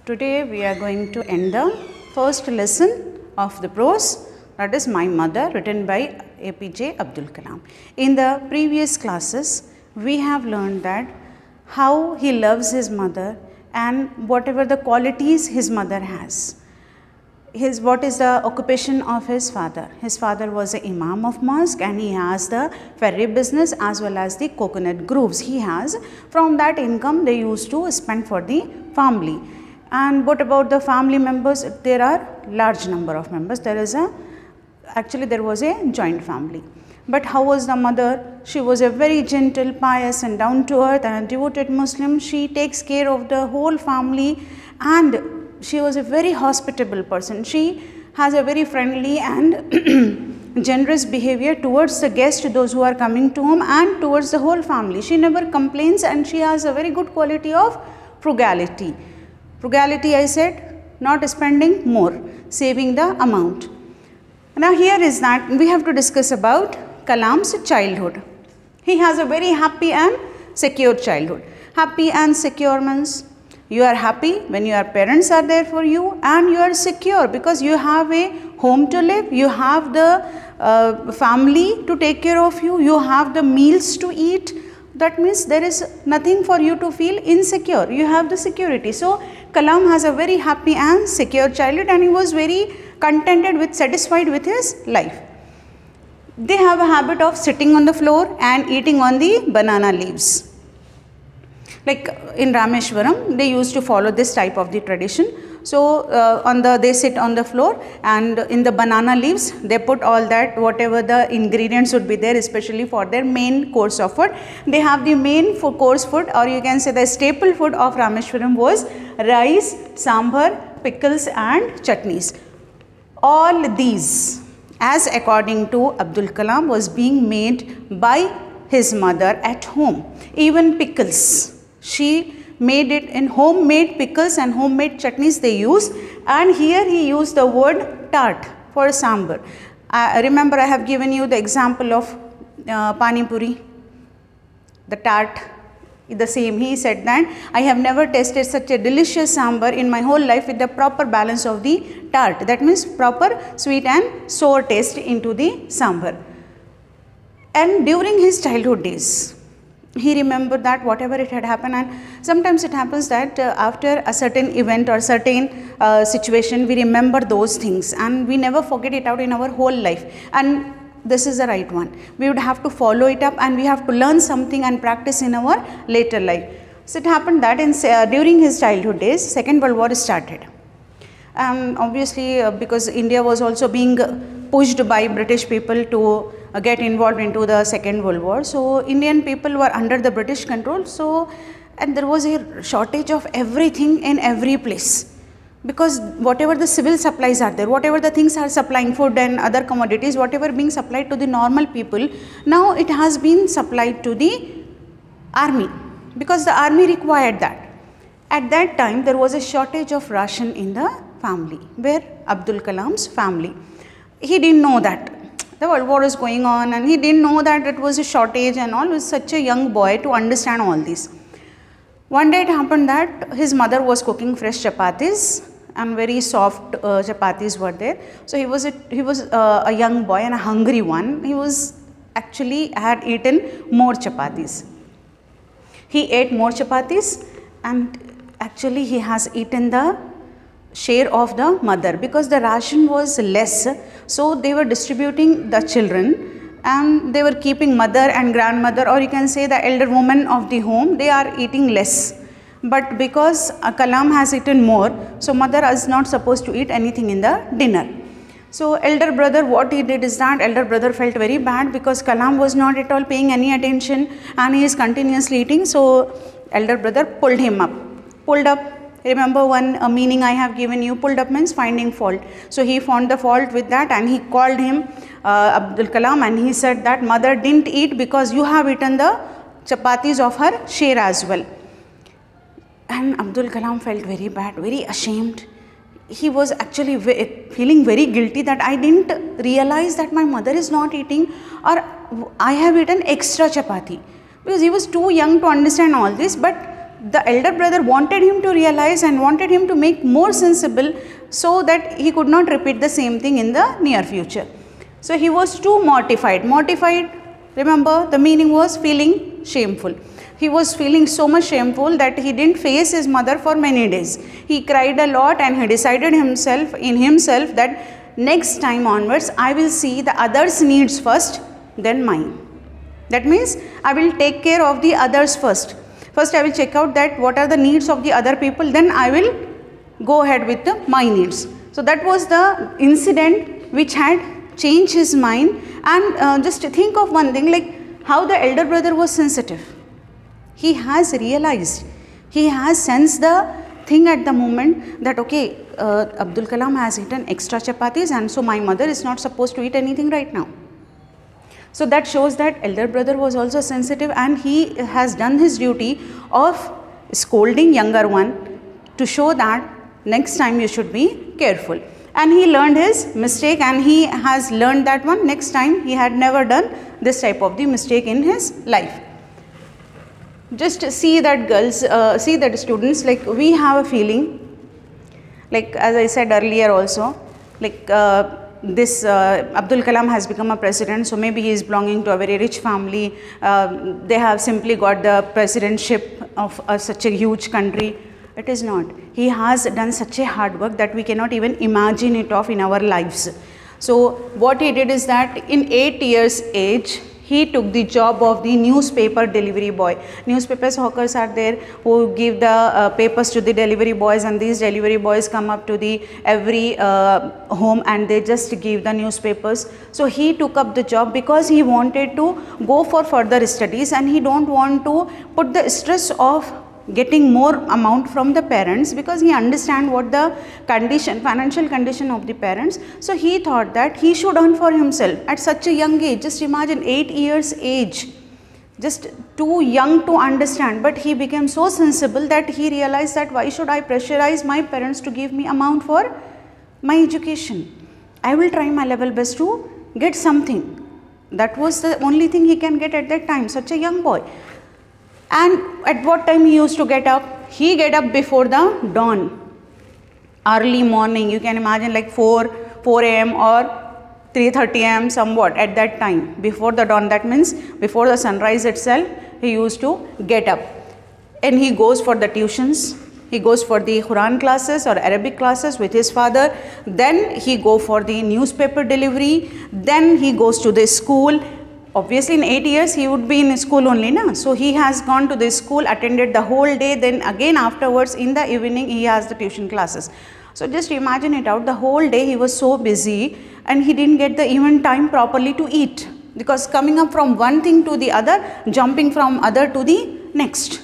Today we are going to end the first lesson of the prose, that is My Mother, written by APJ Abdul Kalam. In the previous classes we have learned that how he loves his mother and whatever the qualities his mother has. What is the occupation of his father? His father was an imam of mosque and he has the ferry business as well as the coconut groves he has. From that income they used to spend for the family. And what about the family members? There are large number of members. Actually there was a joint family. But how was the mother? She was a very gentle, pious and down to earth and a devoted Muslim. She takes care of the whole family and she was a very hospitable person. She has a very friendly and generous behavior towards the guests, those who are coming to home, and towards the whole family. She never complains and she has a very good quality of frugality. Frugality, I said, not spending more, saving the amount. Now here is that we have to discuss about Kalam's childhood. He has a very happy and secure childhood. Happy and secure means you are happy when your parents are there for you and you are secure because you have a home to live, you have the family to take care of you, you have the meals to eat. That means there is nothing for you to feel insecure, you have the security. So Kalam has a very happy and secure childhood and he was very contented with, satisfied with his life. They have a habit of sitting on the floor and eating on the banana leaves. Like in Rameshwaram, they used to follow this type of the tradition. So they sit on the floor and in the banana leaves, they put all that, whatever the ingredients would be there, especially for their main course of food. They have the main course food, or you can say the staple food of Rameshwaram was rice, sambar, pickles and chutneys. All these, as according to Abdul Kalam, was being made by his mother at home. Even pickles, she made it in homemade pickles and homemade chutneys they use, and here he used the word tart for sambar. Remember I have given you the example of pani puri, the tart, the same. He said that I have never tasted such a delicious sambar in my whole life with the proper balance of the tart. That means proper sweet and sour taste into the sambar. And during his childhood days, he remembered that whatever it had happened, and sometimes it happens that after a certain event or certain situation, we remember those things and we never forget it out in our whole life. And this is the right one. We would have to follow it up and we have to learn something and practice in our later life. So it happened that during his childhood days, Second World War started. Obviously because India was also being pushed by British people to get involved into the Second World War. So Indian people were under the British control. So and there was a shortage of everything in every place. Because whatever the civil supplies are there, whatever the things are supplying, food and other commodities, whatever being supplied to the normal people, now it has been supplied to the army because the army required that. At that time there was a shortage of ration in the family, where Abdul Kalam's family. He didn't know that the World War is going on and he didn't know that it was a shortage and all. He was such a young boy to understand all this. One day it happened that his mother was cooking fresh chapatis and very soft chapatis were there. So he was a young boy and a hungry one. He was actually had eaten more chapatis. He ate more chapatis and actually he has eaten the share of the mother because the ration was less. So they were distributing the children and they were keeping mother and grandmother, or you can say the elder woman of the home, they are eating less. But because Kalam has eaten more, so mother is not supposed to eat anything in the dinner. So elder brother, what he did is that elder brother felt very bad because Kalam was not at all paying any attention and he is continuously eating. So elder brother pulled him up, Remember one meaning I have given you, pulled up means finding fault. So he found the fault with that and he called him Abdul Kalam and he said that mother didn't eat because you have eaten the chapatis of her share as well. And Abdul Kalam felt very bad, very ashamed. He was actually feeling very guilty that I didn't realize that my mother is not eating, or I have eaten extra chapati, because he was too young to understand all this. But the elder brother wanted him to realize and wanted him to make more sensible so that he could not repeat the same thing in the near future. So he was too mortified. Mortified, remember, the meaning was feeling shameful. He was feeling so much shameful that he didn't face his mother for many days. He cried a lot and he decided in himself that next time onwards I will see the others' needs first, then mine. That means I will take care of the others first. First I will check out that what are the needs of the other people, then I will go ahead with my needs. So that was the incident which had changed his mind. And just think of one thing, like how the elder brother was sensitive. He has realized, he has sensed the thing at the moment that okay, Abdul Kalam has eaten extra chapatis and so my mother is not supposed to eat anything right now. So that shows that elder brother was also sensitive and he has done his duty of scolding younger one to show that next time you should be careful. And he learned his mistake and he has learned that one. Next time he had never done this type of the mistake in his life. Just see that girls, see that students, like we have a feeling, like as I said earlier also, like this Abdul Kalam has become a president, so maybe he is belonging to a very rich family. They have simply got the presidentship of such a huge country. It is not. He has done such a hard work that we cannot even imagine it of in our lives. So what he did is that in 8 years age, he took the job of the newspaper delivery boy. Newspapers hawkers are there who give the papers to the delivery boys, and these delivery boys come up to the every home and they just give the newspapers. So he took up the job because he wanted to go for further studies and he don't want to put the stress of getting more amount from the parents, because he understand what the condition, financial condition of the parents. So he thought that he should earn for himself at such a young age. Just imagine, 8 years age, just too young to understand. But he became so sensible that he realized that why should I pressurize my parents to give me amount for my education? I will try my level best to get something. That was the only thing he can get at that time, such a young boy. And at what time he used to get up? He get up before the dawn, early morning. You can imagine, like 4 a.m. or 3:30 a.m. somewhat at that time, before the dawn. That means before the sunrise itself, he used to get up. And he goes for the tuitions. He goes for the Quran classes or Arabic classes with his father. Then he go for the newspaper delivery. Then he goes to the school. Obviously in 8 years he would be in school only, na? So he has gone to the school, attended the whole day, then again afterwards in the evening he has the tuition classes. So just imagine it out, the whole day he was so busy and he didn't get the even time properly to eat, because coming up from one thing to the other, jumping from other to the next.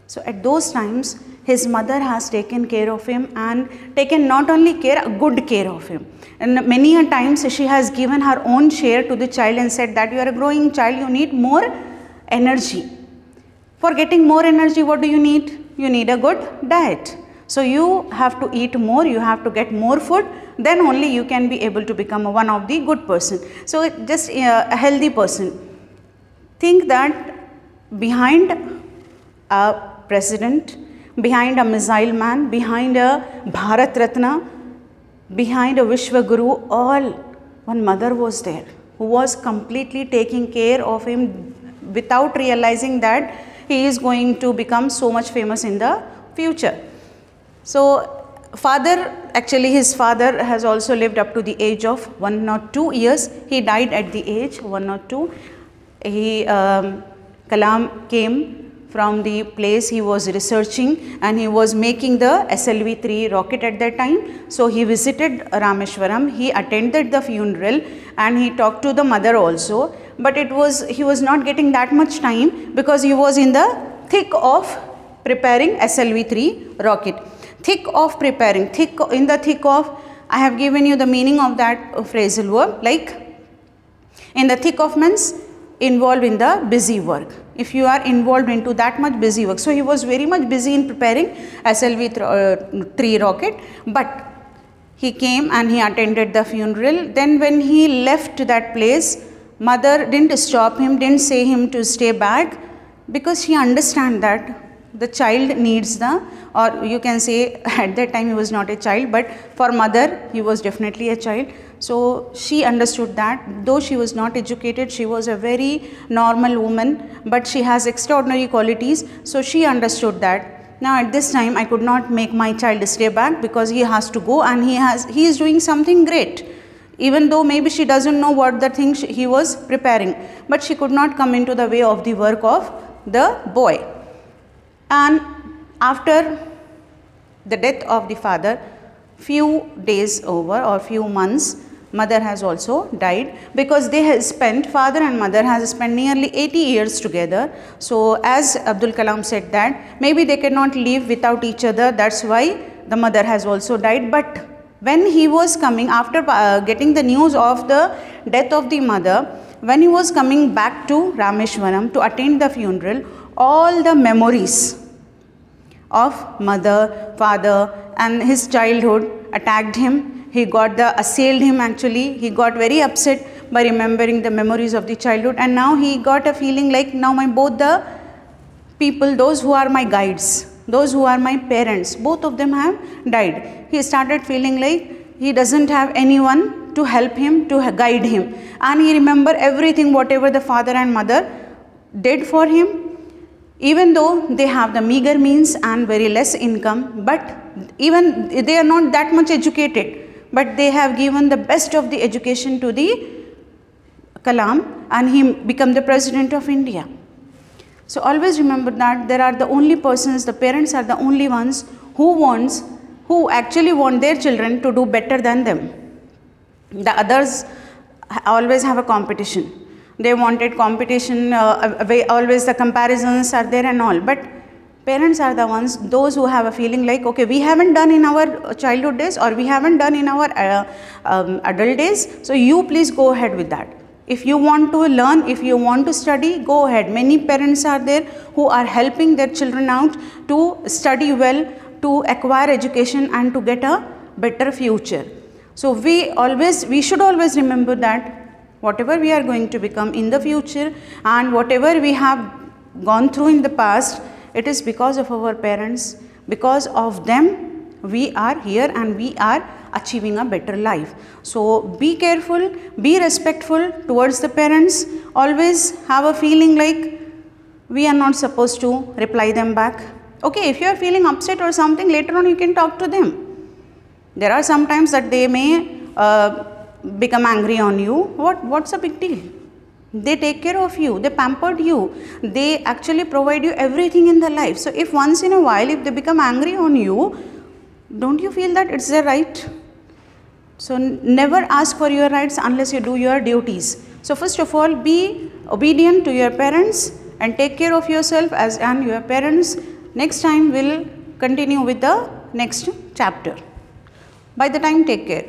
So at those times his mother has taken care of him, and taken not only care, good care of him. And many a times she has given her own share to the child and said that you are a growing child, you need more energy. For getting more energy, what do you need? You need a good diet. So you have to eat more, you have to get more food, then only you can be able to become one of the good person. So just a healthy person. Think that behind a president, behind a missile man, behind a Bharat Ratna, behind a Vishwa Guru, all one mother was there who was completely taking care of him without realizing that he is going to become so much famous in the future. So father, actually his father has also lived up to the age of 1 or 2 years. He died at the age 1 or 2. Kalam came from the place he was researching, and he was making the SLV-3 rocket at that time. So he visited Rameshwaram, he attended the funeral and he talked to the mother also. But he was not getting that much time because he was in the thick of preparing SLV-3 rocket. Thick of preparing, in the thick of, I have given you the meaning of that phrasal verb, like in the thick of means involved in the busy work. If you are involved into that much busy work. So he was very much busy in preparing SLV-3 rocket, but he came and he attended the funeral. Then when he left that place, mother didn't stop him, didn't say him to stay back, because she understand that the child needs the, or you can say at that time he was not a child, but for mother he was definitely a child. So she understood that though she was not educated, she was a very normal woman, but she has extraordinary qualities. So she understood that now at this time I could not make my child stay back, because he has to go and he is doing something great. Even though maybe she doesn't know what the thing he was preparing, but she could not come into the way of the work of the boy. And after the death of the father, few days over or few months, mother has also died, because they have spent, father and mother has spent nearly 80 years together. So as Abdul Kalam said that maybe they cannot live without each other, that's why the mother has also died. But when he was coming, after getting the news of the death of the mother, when he was coming back to Rameshwaram to attend the funeral, all the memories of mother, father and his childhood attacked him. He got assailed him actually. He got very upset by remembering the memories of the childhood, and now he got a feeling like now both the people, those who are my guides, those who are my parents, both of them have died. He started feeling like he doesn't have anyone to help him, to guide him, and he remembered everything whatever the father and mother did for him. Even though they have the meager means and very less income, but even they are not that much educated, but they have given the best of the education to the Kalam, and he became the President of India. So always remember that there are the only persons, the parents are the only ones who actually want their children to do better than them. The others always have a competition. They wanted competition, always the comparisons are there and all, but parents are the ones, those who have a feeling like, okay, we haven't done in our childhood days, or we haven't done in our adult days, so you please go ahead with that. If you want to learn, if you want to study, go ahead. Many parents are there who are helping their children out to study well, to acquire education and to get a better future. So we should always remember that whatever we are going to become in the future and whatever we have gone through in the past, it is because of our parents. Because of them we are here and we are achieving a better life. So be careful, be respectful towards the parents. Always have a feeling like we are not supposed to reply them back. Okay, if you are feeling upset or something, later on you can talk to them. There are some times that they may become angry on you. What's a big deal? They take care of you, they pampered you, they actually provide you everything in the life. So if once in a while if they become angry on you, don't you feel that it's their right? So never ask for your rights unless you do your duties. So first of all, be obedient to your parents and take care of yourself and your parents. Next time we'll continue with the next chapter. By the time, take care.